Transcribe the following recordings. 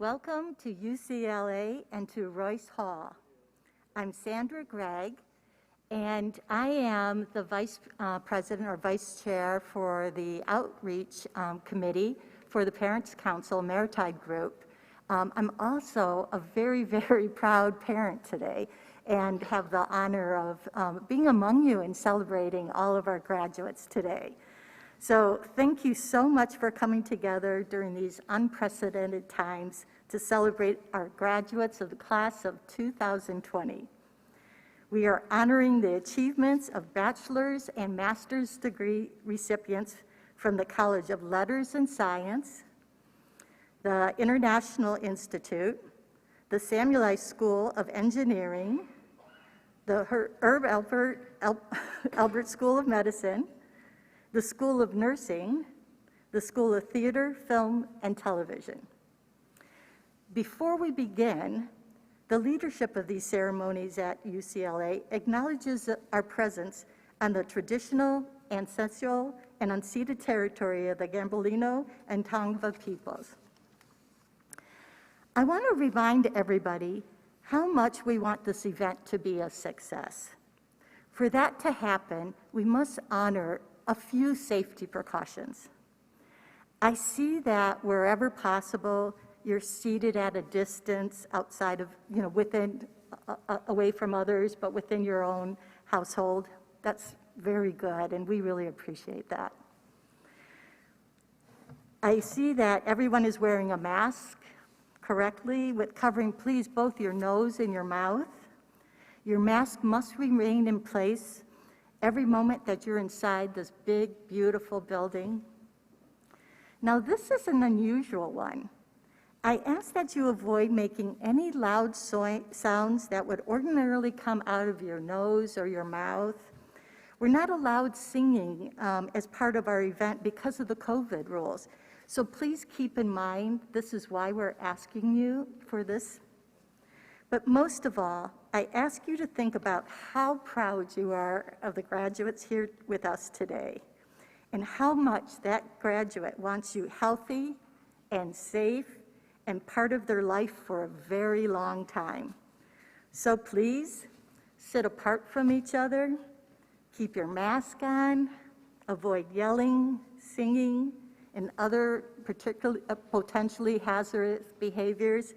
Welcome to UCLA and to Royce Hall. I'm Sandra Gregg, and I am the Vice President or Vice Chair for the Outreach Committee for the Parents Council Maritide Group. I'm also a very, very proud parent today and have the honor of being among you and celebrating all of our graduates today. So thank you so much for coming together during these unprecedented times to celebrate our graduates of the class of 2020. We are honoring the achievements of bachelor's and master's degree recipients from the College of Letters and Science, the International Institute, the Samueli School of Engineering, the Alpert School of Medicine, the School of Nursing, the School of Theater, Film, and Television. Before we begin, the leadership of these ceremonies at UCLA acknowledges our presence on the traditional, ancestral, and unceded territory of the Gambolino and Tongva peoples. I want to remind everybody how much we want this event to be a success. For that to happen, we must honor a few safety precautions. I see that wherever possible, you're seated at a distance outside of, away from others, but within your own household. That's very good, and we really appreciate that. I see that everyone is wearing a mask correctly, with covering, please, both your nose and your mouth. Your mask must remain in place every moment that you're inside this big, beautiful building. Now, this is an unusual one. I ask that you avoid making any loud sounds that would ordinarily come out of your nose or your mouth. We're not allowed singing as part of our event because of the COVID rules. So please keep in mind, this is why we're asking you for this. But most of all, I ask you to think about how proud you are of the graduates here with us today, and how much that graduate wants you healthy and safe and part of their life for a very long time. So please, sit apart from each other, keep your mask on, avoid yelling, singing, and other potentially hazardous behaviors.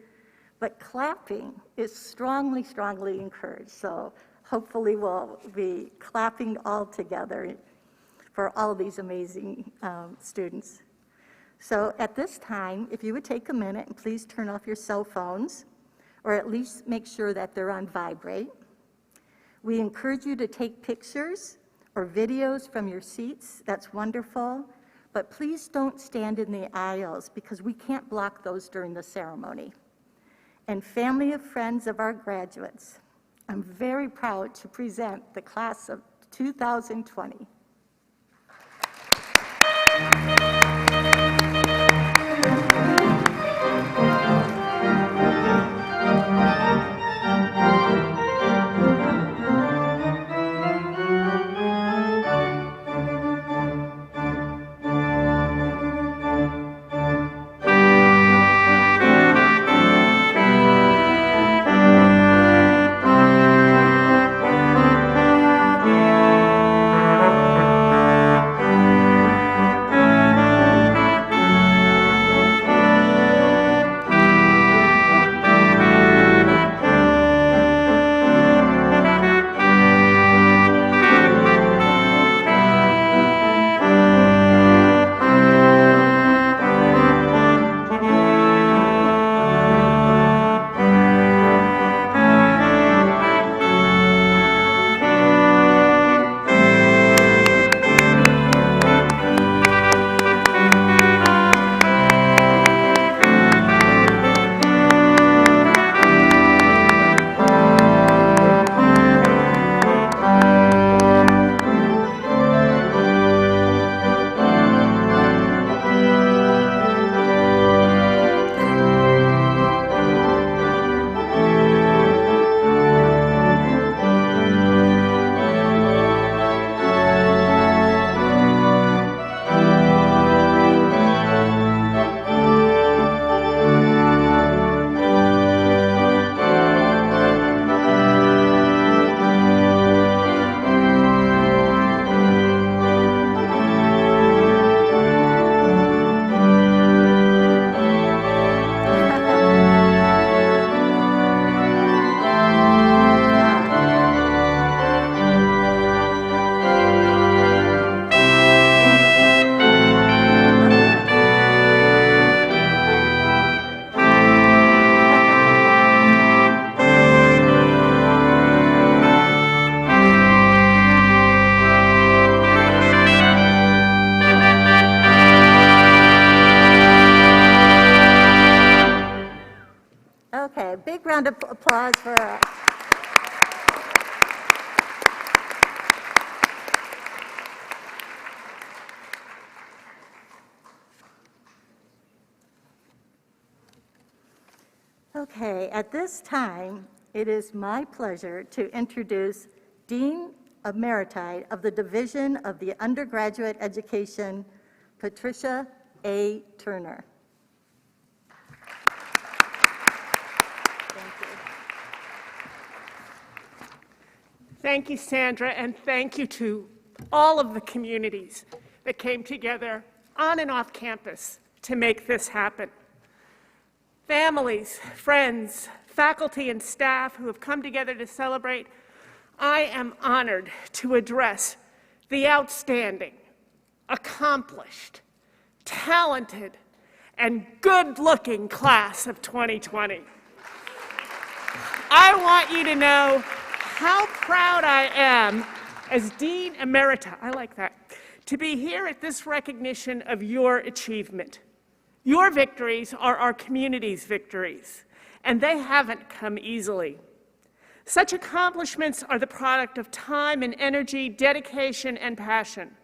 But clapping is strongly, strongly encouraged. So hopefully we'll be clapping all together for all these amazing students. So at this time, if you would take a minute and please turn off your cell phones, or at least make sure that they're on vibrate. We encourage you to take pictures or videos from your seats. That's wonderful. But please don't stand in the aisles because we can't block those during the ceremony. And family and friends of our graduates, I'm very proud to present the class of 2020. Big round of applause for her. Okay, at this time, it is my pleasure to introduce Dean Emeriti of the Division of the Undergraduate Education, Patricia A. Turner. Thank you. Thank you, Sandra, and thank you to all of the communities that came together on and off campus to make this happen. Families, friends, faculty, and staff who have come together to celebrate, I am honored to address the outstanding, accomplished, talented, and good-looking class of 2020. I want you to know how proud I am as Dean Emerita, I like that, to be here at this recognition of your achievement. Your victories are our community's victories, and they haven't come easily. Such accomplishments are the product of time and energy, dedication, and passion.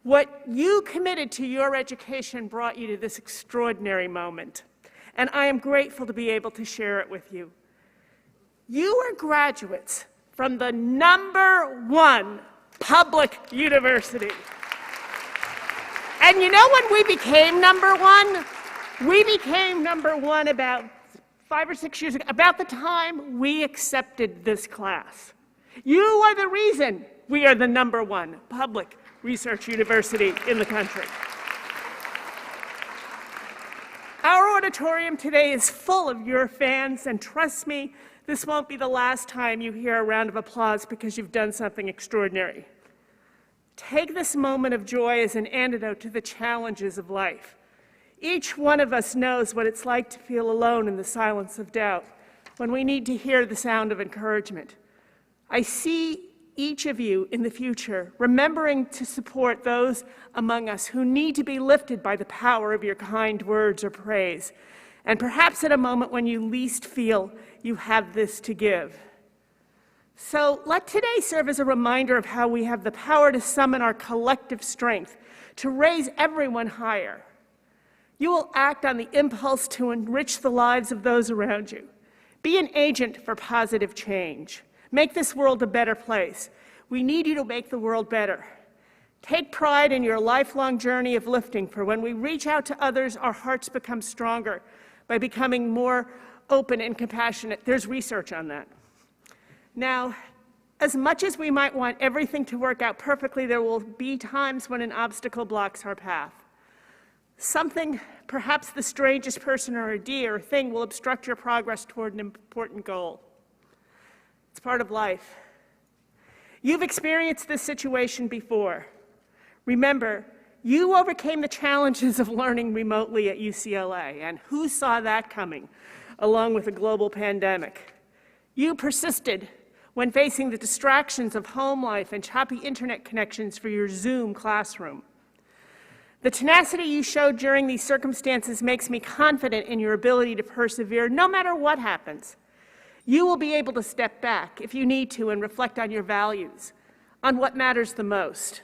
What you committed to your education brought you to this extraordinary moment, and I am grateful to be able to share it with you. You are graduates from the #1 public university. And you know when we became #1? We became #1 about 5 or 6 years ago, about the time we accepted this class. You are the reason we are the #1 public research university in the country. Our auditorium today is full of your fans, and trust me, this won't be the last time you hear a round of applause because you've done something extraordinary. Take this moment of joy as an antidote to the challenges of life. Each one of us knows what it's like to feel alone in the silence of doubt, when we need to hear the sound of encouragement. I see each of you in the future remembering to support those among us who need to be lifted by the power of your kind words or praise, and perhaps at a moment when you least feel you have this to give. So let today serve as a reminder of how we have the power to summon our collective strength to raise everyone higher. You will act on the impulse to enrich the lives of those around you. Be an agent for positive change. Make this world a better place. We need you to make the world better. Take pride in your lifelong journey of lifting, for when we reach out to others, our hearts become stronger by becoming more open and compassionate. There's research on that. Now, as much as we might want everything to work out perfectly, there will be times when an obstacle blocks our path. Something, perhaps the strangest person or idea or thing, will obstruct your progress toward an important goal. It's part of life. You've experienced this situation before. Remember, you overcame the challenges of learning remotely at UCLA, and who saw that coming, along with a global pandemic? You persisted when facing the distractions of home life and choppy internet connections for your Zoom classroom. The tenacity you showed during these circumstances makes me confident in your ability to persevere no matter what happens. You will be able to step back if you need to and reflect on your values, on what matters the most.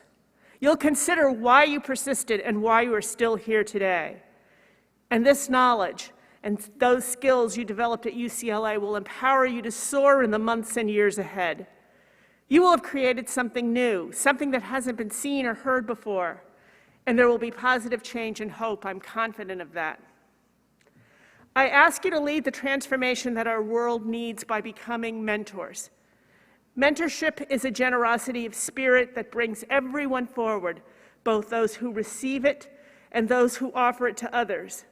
You'll consider why you persisted and why you are still here today. And this knowledge and those skills you developed at UCLA will empower you to soar in the months and years ahead. You will have created something new, something that hasn't been seen or heard before, and there will be positive change and hope. I'm confident of that. I ask you to lead the transformation that our world needs by becoming mentors. Mentorship is a generosity of spirit that brings everyone forward, both those who receive it and those who offer it to others.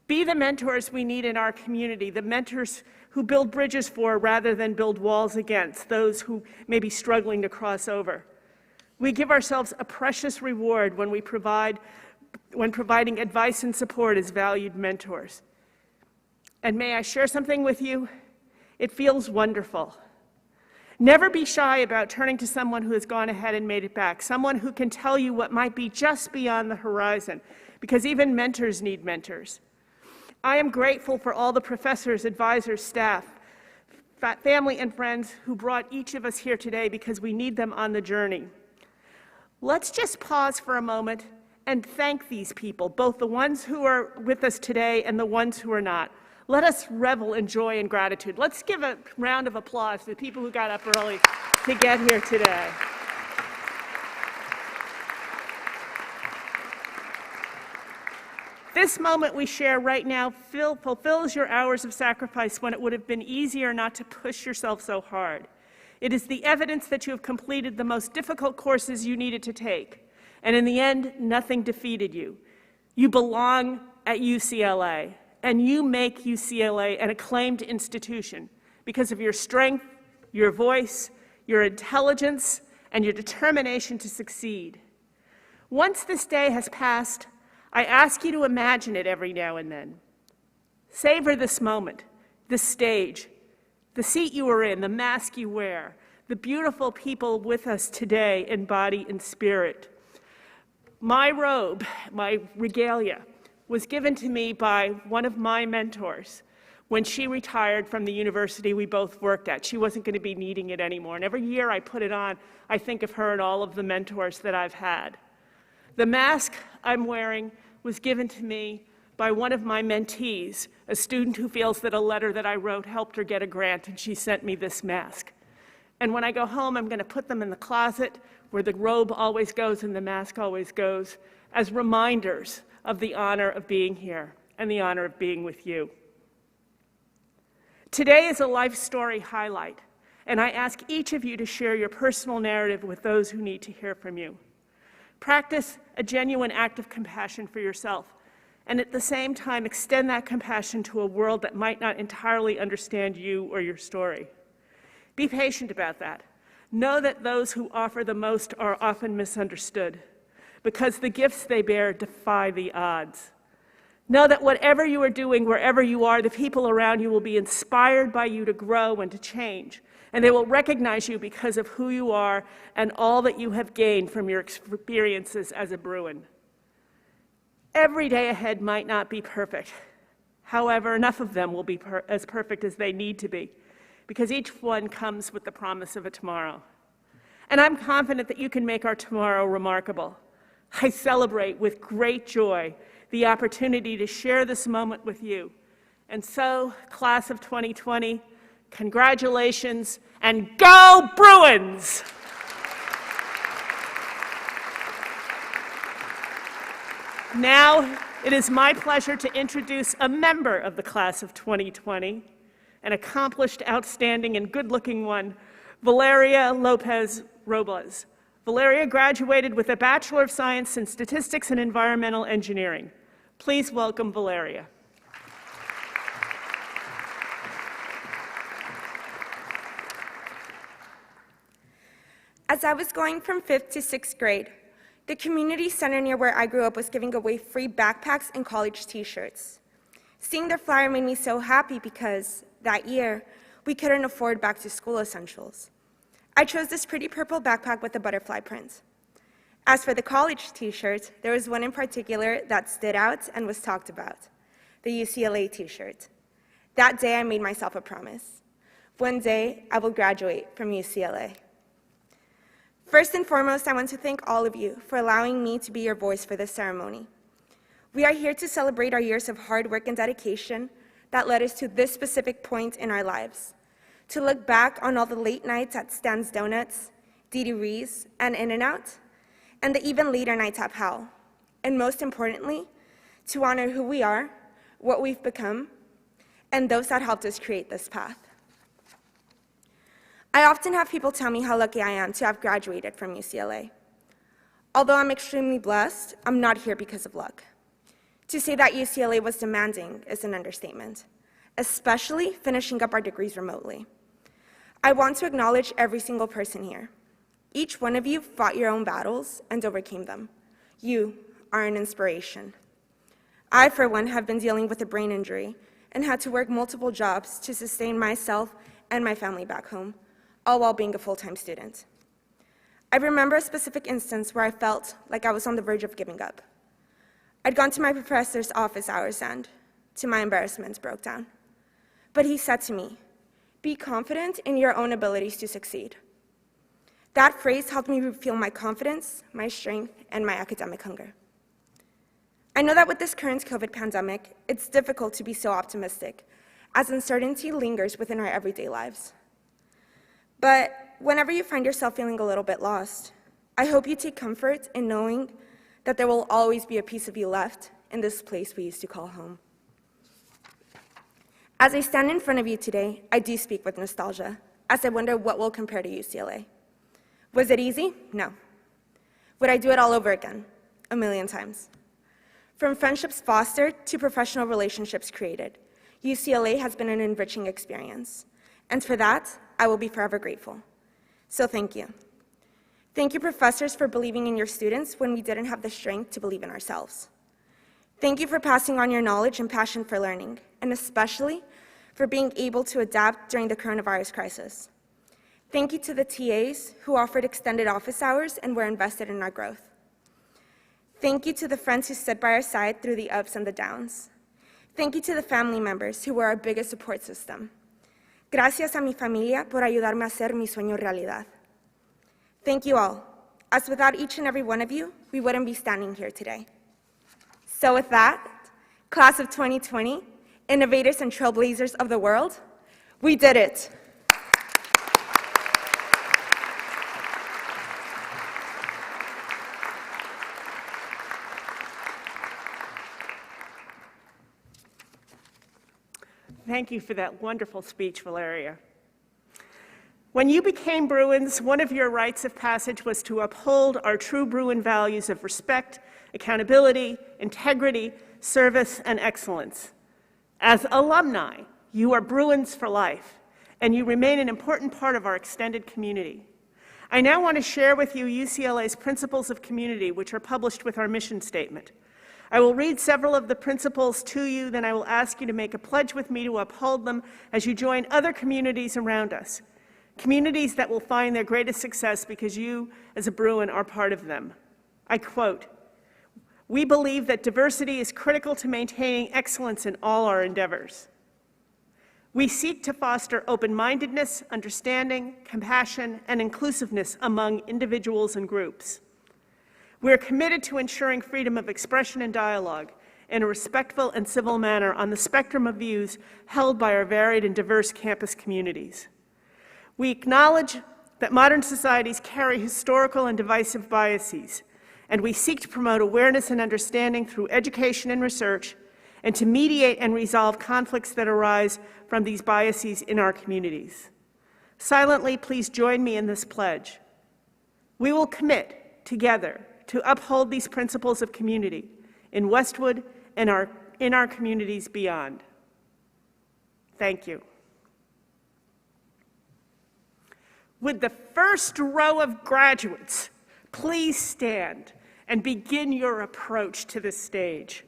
Be the mentors we need in our community, the mentors who build bridges for rather than build walls against those who may be struggling to cross over. We give ourselves a precious reward when providing advice and support as valued mentors. And may I share something with you? It feels wonderful. Never be shy about turning to someone who has gone ahead and made it back, someone who can tell you what might be just beyond the horizon, because even mentors need mentors. I am grateful for all the professors, advisors, staff, family, and friends who brought each of us here today because we need them on the journey. Let's just pause for a moment and thank these people, both the ones who are with us today and the ones who are not. Let us revel in joy and gratitude. Let's give a round of applause to the people who got up early to get here today. This moment we share right now fulfills your hours of sacrifice when it would have been easier not to push yourself so hard. It is the evidence that you have completed the most difficult courses you needed to take, and in the end, nothing defeated you. You belong at UCLA, and you make UCLA an acclaimed institution because of your strength, your voice, your intelligence, and your determination to succeed. Once this day has passed, I ask you to imagine it every now and then. Savor this moment, this stage, the seat you are in, the mask you wear, the beautiful people with us today in body and spirit. My robe, my regalia, was given to me by one of my mentors when she retired from the university we both worked at. She wasn't going to be needing it anymore. And every year I put it on, I think of her and all of the mentors that I've had. The mask I'm wearing was given to me by one of my mentees, a student who feels that a letter that I wrote helped her get a grant, and she sent me this mask. And when I go home, I'm going to put them in the closet where the robe always goes and the mask always goes, as reminders of the honor of being here and the honor of being with you. Today is a life story highlight, and I ask each of you to share your personal narrative with those who need to hear from you. Practice a genuine act of compassion for yourself, and at the same time extend that compassion to a world that might not entirely understand you or your story. Be patient about that. Know that those who offer the most are often misunderstood because the gifts they bear defy the odds. Know that whatever you are doing, wherever you are, the people around you will be inspired by you to grow and to change, and they will recognize you because of who you are and all that you have gained from your experiences as a Bruin. Every day ahead might not be perfect. However, enough of them will be as perfect as they need to be, because each one comes with the promise of a tomorrow. And I'm confident that you can make our tomorrow remarkable. I celebrate with great joy the opportunity to share this moment with you. And so, class of 2020, congratulations, and go Bruins! Now, it is my pleasure to introduce a member of the class of 2020, an accomplished, outstanding, and good-looking one, Valeria Lopez Robles. Valeria graduated with a Bachelor of Science in Statistics and Environmental Engineering. Please welcome Valeria. As I was going from 5th to 6th grade, the community center near where I grew up was giving away free backpacks and college t-shirts. Seeing the flyer made me so happy because, that year, we couldn't afford back-to-school essentials. I chose this pretty purple backpack with a butterfly print. As for the college t-shirts, there was one in particular that stood out and was talked about, the UCLA t-shirt. That day, I made myself a promise. One day, I will graduate from UCLA. First and foremost, I want to thank all of you for allowing me to be your voice for this ceremony. We are here to celebrate our years of hard work and dedication that led us to this specific point in our lives, to look back on all the late nights at Stan's Donuts, Dee Ree's, and In-N-Out, and the even later nights at Powell, and most importantly, to honor who we are, what we've become, and those that helped us create this path. I often have people tell me how lucky I am to have graduated from UCLA. Although I'm extremely blessed, I'm not here because of luck. To say that UCLA was demanding is an understatement, especially finishing up our degrees remotely. I want to acknowledge every single person here. Each one of you fought your own battles and overcame them. You are an inspiration. I, for one, have been dealing with a brain injury and had to work multiple jobs to sustain myself and my family back home, all while being a full-time student. I remember a specific instance where I felt like I was on the verge of giving up. I'd gone to my professor's office hours and, to my embarrassment broke down. But he said to me, "Be confident in your own abilities to succeed." That phrase helped me refuel my confidence, my strength, and my academic hunger. I know that with this current COVID pandemic, it's difficult to be so optimistic, as uncertainty lingers within our everyday lives. But whenever you find yourself feeling a little bit lost, I hope you take comfort in knowing that there will always be a piece of you left in this place we used to call home. As I stand in front of you today, I do speak with nostalgia, as I wonder what will compare to UCLA. Was it easy? No. Would I do it all over again? 1,000,000 times. From friendships fostered to professional relationships created, UCLA has been an enriching experience, and for that, I will be forever grateful. So thank you. Thank you, professors, for believing in your students when we didn't have the strength to believe in ourselves. Thank you for passing on your knowledge and passion for learning, and especially for being able to adapt during the coronavirus crisis. Thank you to the TAs who offered extended office hours and were invested in our growth. Thank you to the friends who stood by our side through the ups and the downs. Thank you to the family members who were our biggest support system. Gracias a mi familia por ayudarme a hacer mi sueño realidad. Thank you all, as without each and every one of you, we wouldn't be standing here today. So with that, class of 2020, innovators and trailblazers of the world, we did it. Thank you for that wonderful speech, Valeria. When you became Bruins, one of your rites of passage was to uphold our true Bruin values of respect, accountability, integrity, service, and excellence. As alumni, you are Bruins for life, and you remain an important part of our extended community. I now want to share with you UCLA's Principles of Community, which are published with our mission statement. I will read several of the principles to you, then I will ask you to make a pledge with me to uphold them as you join other communities around us, communities that will find their greatest success because you, as a Bruin, are part of them. I quote, "We believe that diversity is critical to maintaining excellence in all our endeavors. We seek to foster open-mindedness, understanding, compassion, and inclusiveness among individuals and groups. We are committed to ensuring freedom of expression and dialogue in a respectful and civil manner on the spectrum of views held by our varied and diverse campus communities. We acknowledge that modern societies carry historical and divisive biases, and we seek to promote awareness and understanding through education and research, and to mediate and resolve conflicts that arise from these biases in our communities. Silently, please join me in this pledge. We will commit together to uphold these principles of community in Westwood and in our communities beyond." Thank you. Would the first row of graduates please stand and begin your approach to the stage?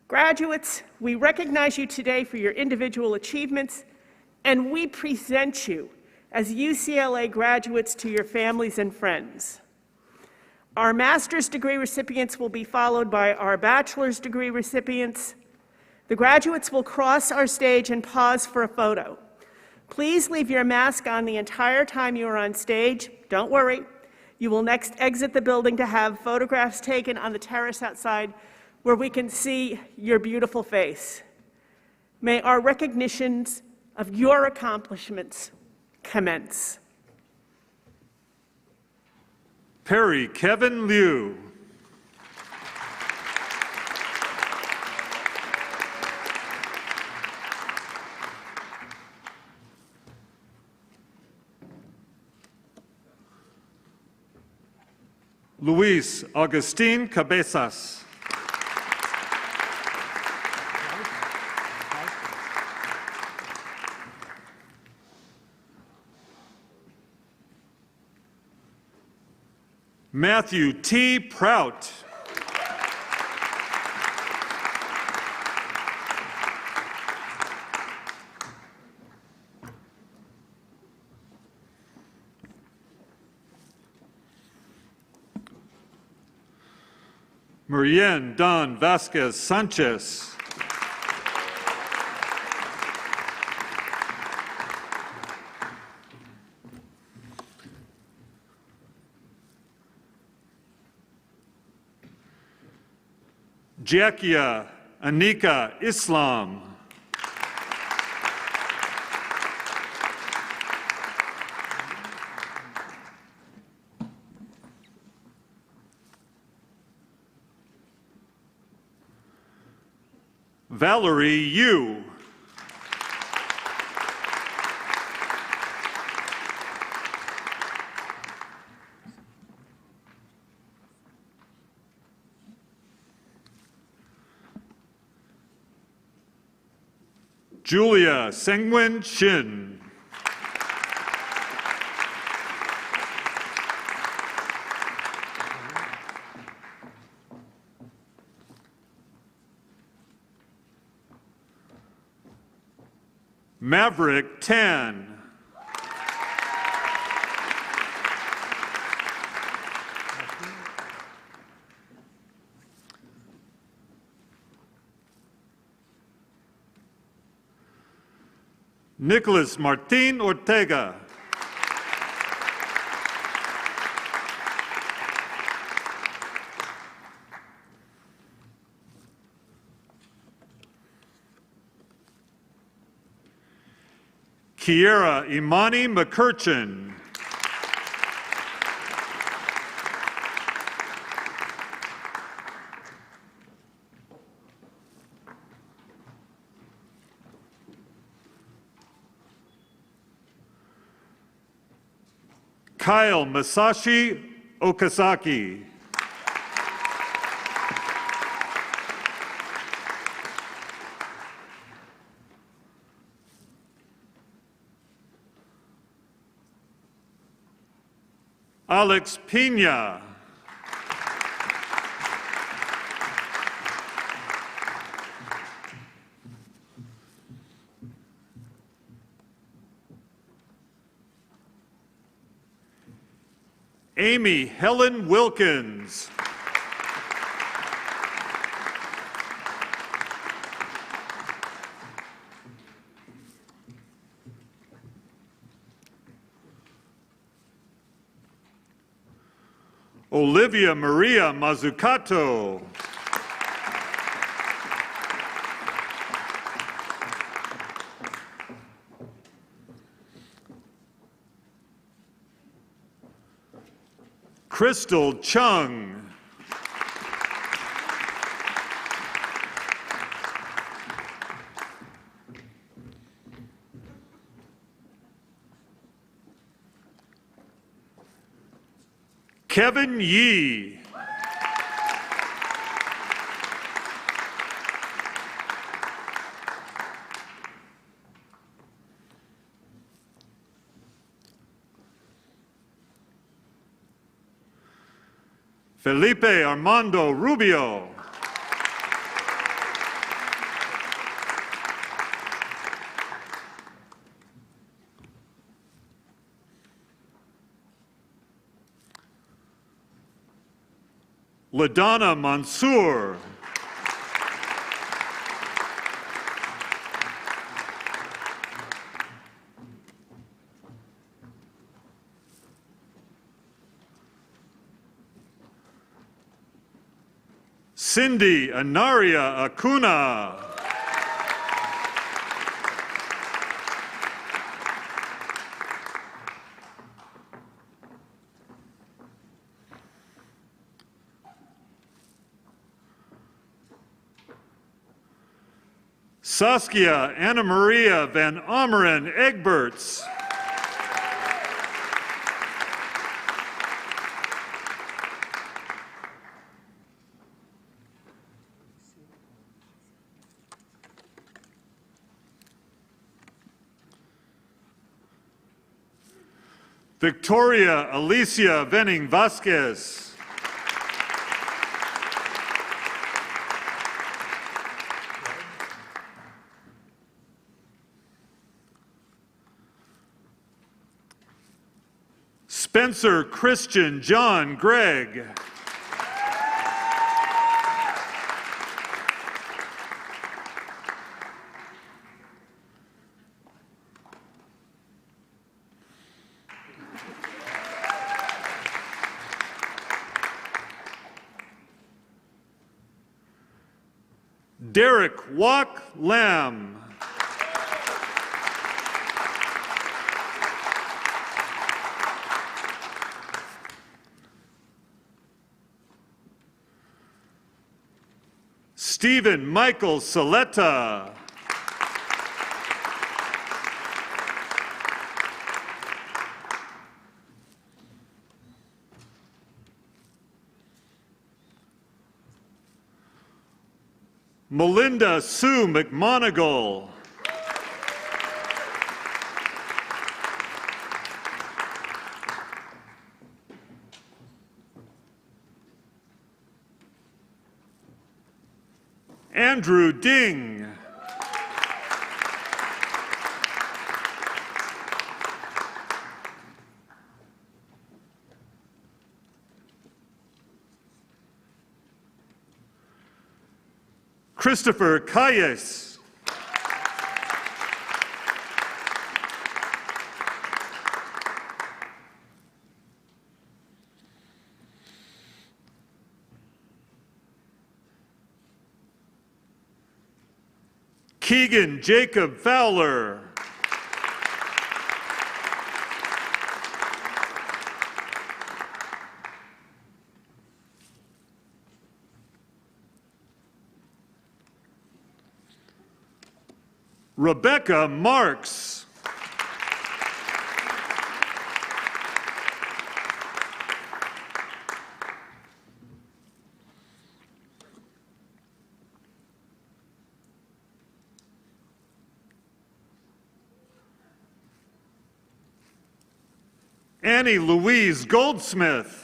Graduates, we recognize you today for your individual achievements, and we present you as UCLA graduates to your families and friends. Our master's degree recipients will be followed by our bachelor's degree recipients. The graduates will cross our stage and pause for a photo. Please leave your mask on the entire time you are on stage. Don't worry. You will next exit the building to have photographs taken on the terrace outside where we can see your beautiful face. May our recognitions of your accomplishments commence. Perry Kevin Liu. Luis Agustin Cabezas. Matthew T. Prout. Marianne Don Vasquez Sanchez. Jackia Anika Islam. Valerie Yu. Julia Sengwin Shin. Maverick Tan. Nicholas Martin Ortega. Kiera Imani McCurchin. Kyle Masashi Okazaki. Alex Pina. Amy Helen Wilkins. Olivia Maria Mazzucato. Crystal Chung. Kevin Yee. Felipe Armando Rubio. LaDonna Mansour. Cindy Anaria Acuna. Saskia Anna Maria Van Omeren Egberts. Victoria Alicia Venning Vasquez. Spencer Christian John Gregg. Derek Wok Lam. Stephen Michael Saletta. Melinda Sue McMonigal. Andrew Ding. Christopher Cayes. Keegan Jacob Fowler. Rebecca Marks. Annie Louise Goldsmith.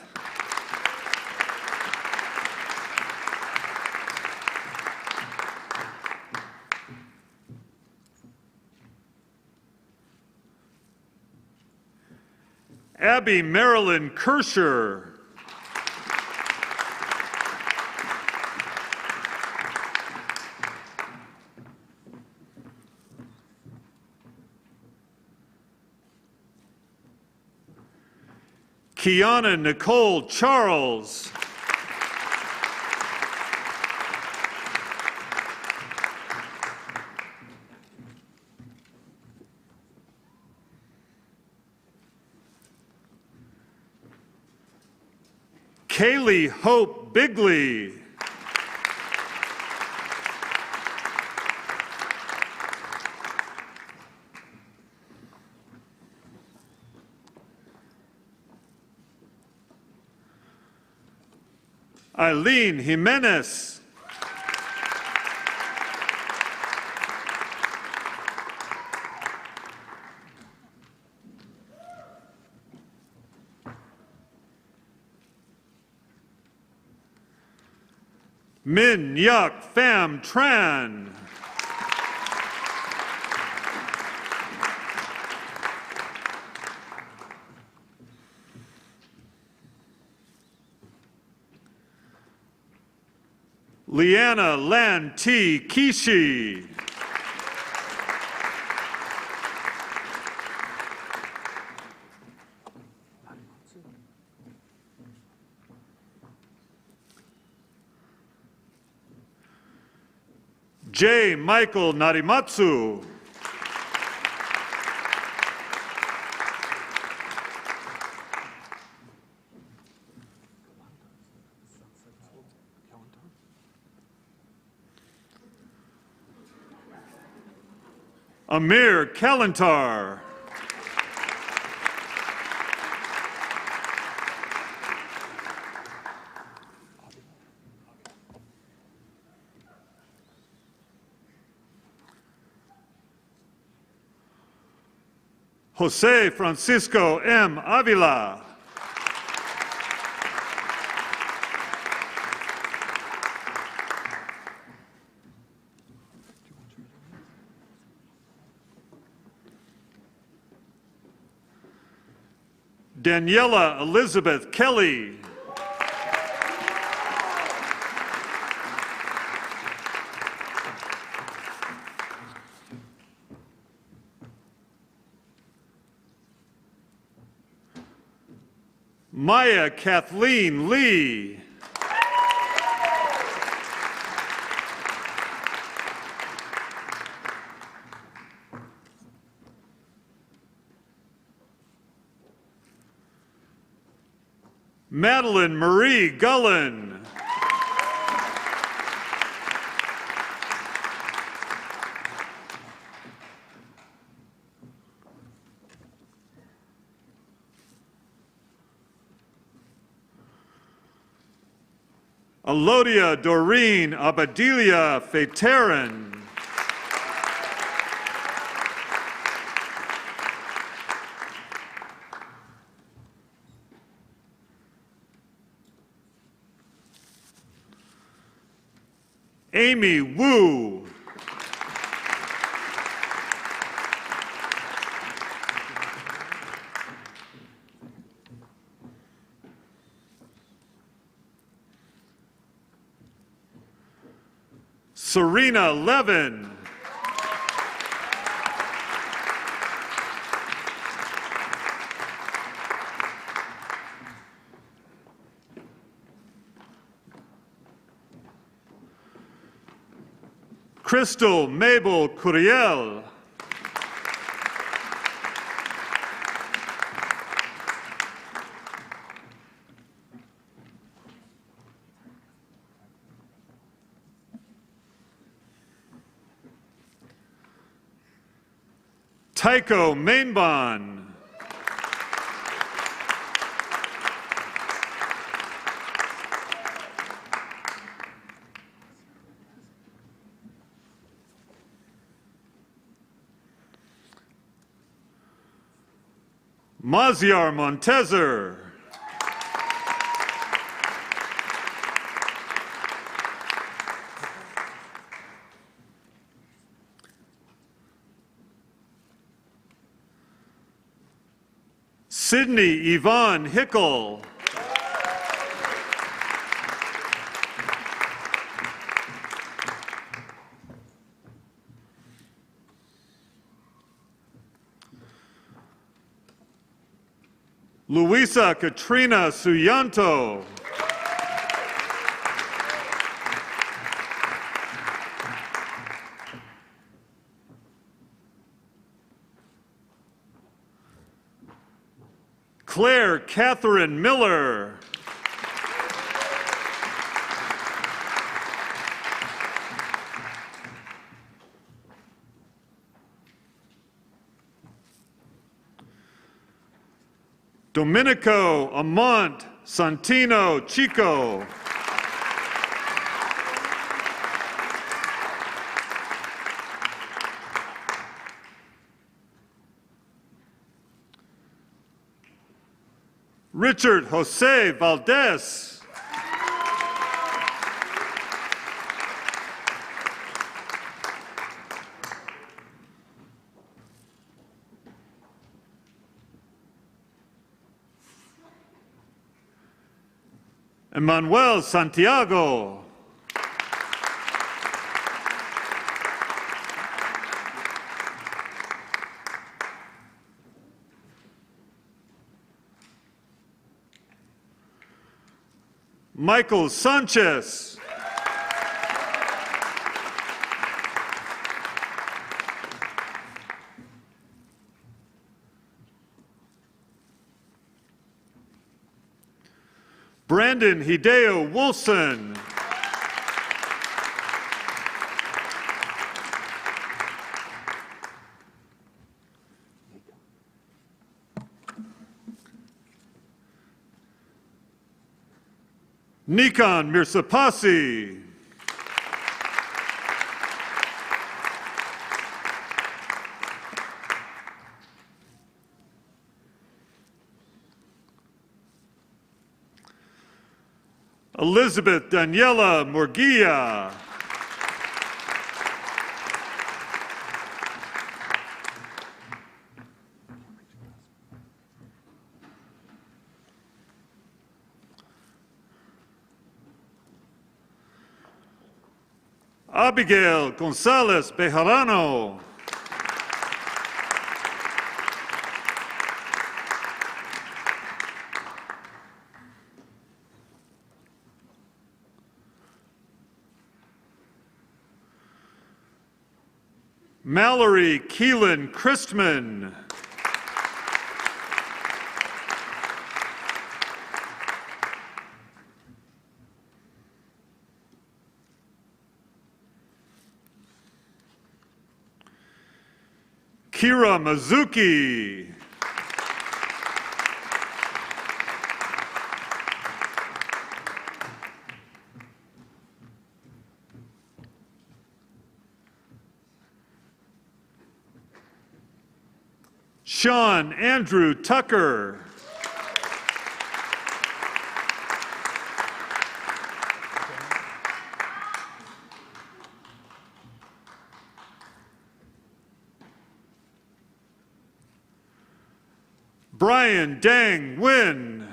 Abby Marilyn Kirscher. Kiana Nicole Charles. Kaylee Hope Bigley. Eileen Jimenez. Min Yuk Pham Tran. Leanna Lan T. Kishi. J. Michael Narimatsu. Amir Kalantar. Jose Francisco M. Avila. Daniela Elizabeth Kelly. Maya Kathleen Lee. Madeline Marie Gullen. Elodia Doreen Abadilia Feterin. Amy Wu. Serena Levin. Crystal Mabel Curiel. Tycho Mainbon. Maziar Montezer. Sydney Yvonne Hickel. Luisa Katrina Suyanto. Claire Catherine Miller. Domenico Amont Santino Chico. Richard Jose Valdez. Emmanuel Santiago. Michael Sanchez. Brandon Hideo Wilson. Nikon Mirsapasi. Elizabeth Daniela Murguia. Abigail Gonzalez Bejarano. Mallory Keelan Christman. Kira Mizuki. Sean Andrew Tucker. Brian Dang Nguyen.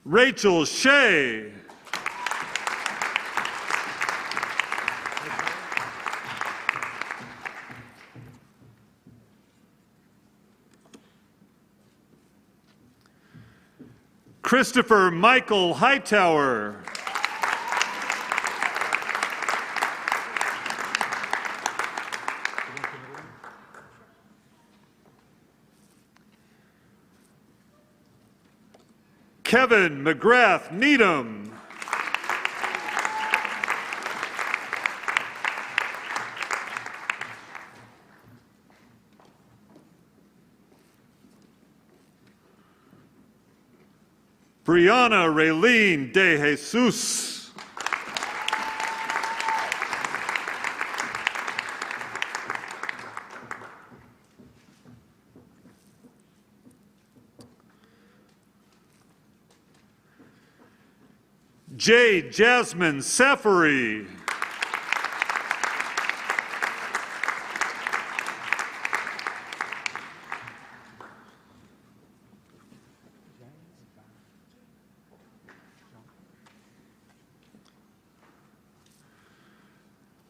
Rachel Shea. Christopher Michael Hightower. Kevin McGrath Needham. Brianna Raylene De Jesus. J. Jasmine Safari.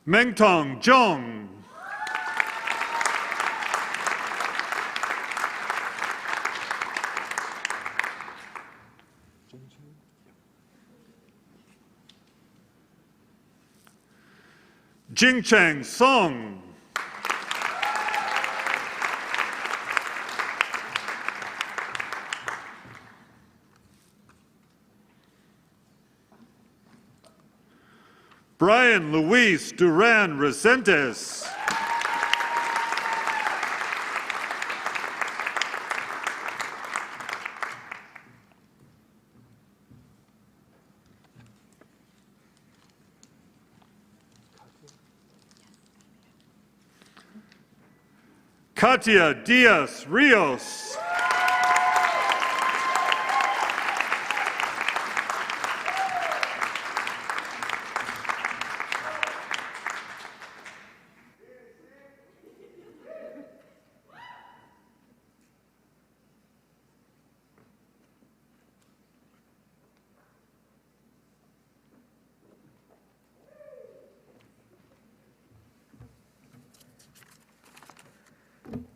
Mengtong Zhong. Jingcheng Song. Brian Luis Duran Resentes. Katia Diaz Rios.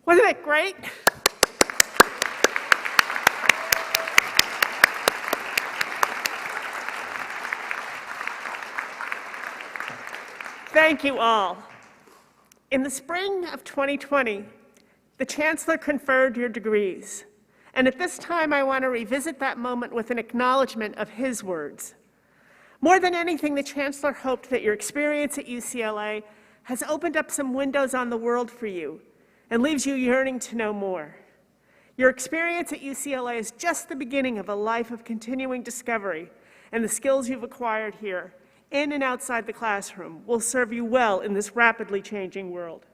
Wasn't it great? Thank you all. In the spring of 2020, the Chancellor conferred your degrees. And at this time, I want to revisit that moment with an acknowledgement of his words. More than anything, the Chancellor hoped that your experience at UCLA has opened up some windows on the world for you and leaves you yearning to know more. Your experience at UCLA is just the beginning of a life of continuing discovery, and the skills you've acquired here, in and outside the classroom, will serve you well in this rapidly changing world.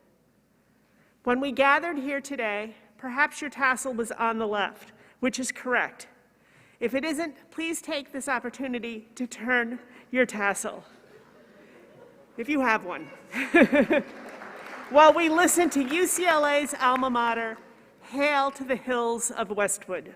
When we gathered here today, perhaps your tassel was on the left, which is correct. If it isn't, please take this opportunity to turn your tassel, if you have one. While we listen to UCLA's alma mater, Hail to the Hills of Westwood.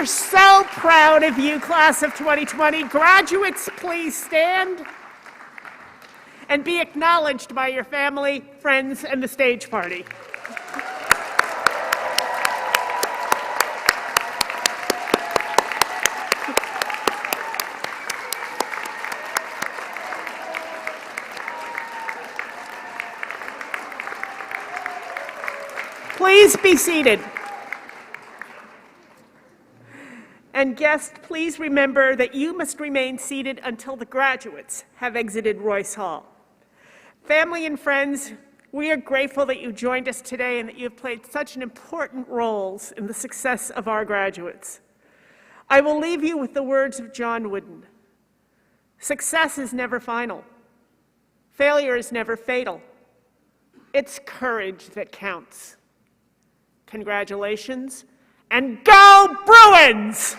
so proud of you, class of 2020. Graduates, please stand and be acknowledged by your family, friends, and the stage party. Please be seated. And guests, please remember that you must remain seated until the graduates have exited Royce Hall. Family and friends, we are grateful that you joined us today and that you have played such an important roles in the success of our graduates. I will leave you with the words of John Wooden. Success is never final. Failure is never fatal. It's courage that counts. Congratulations, and go Bruins!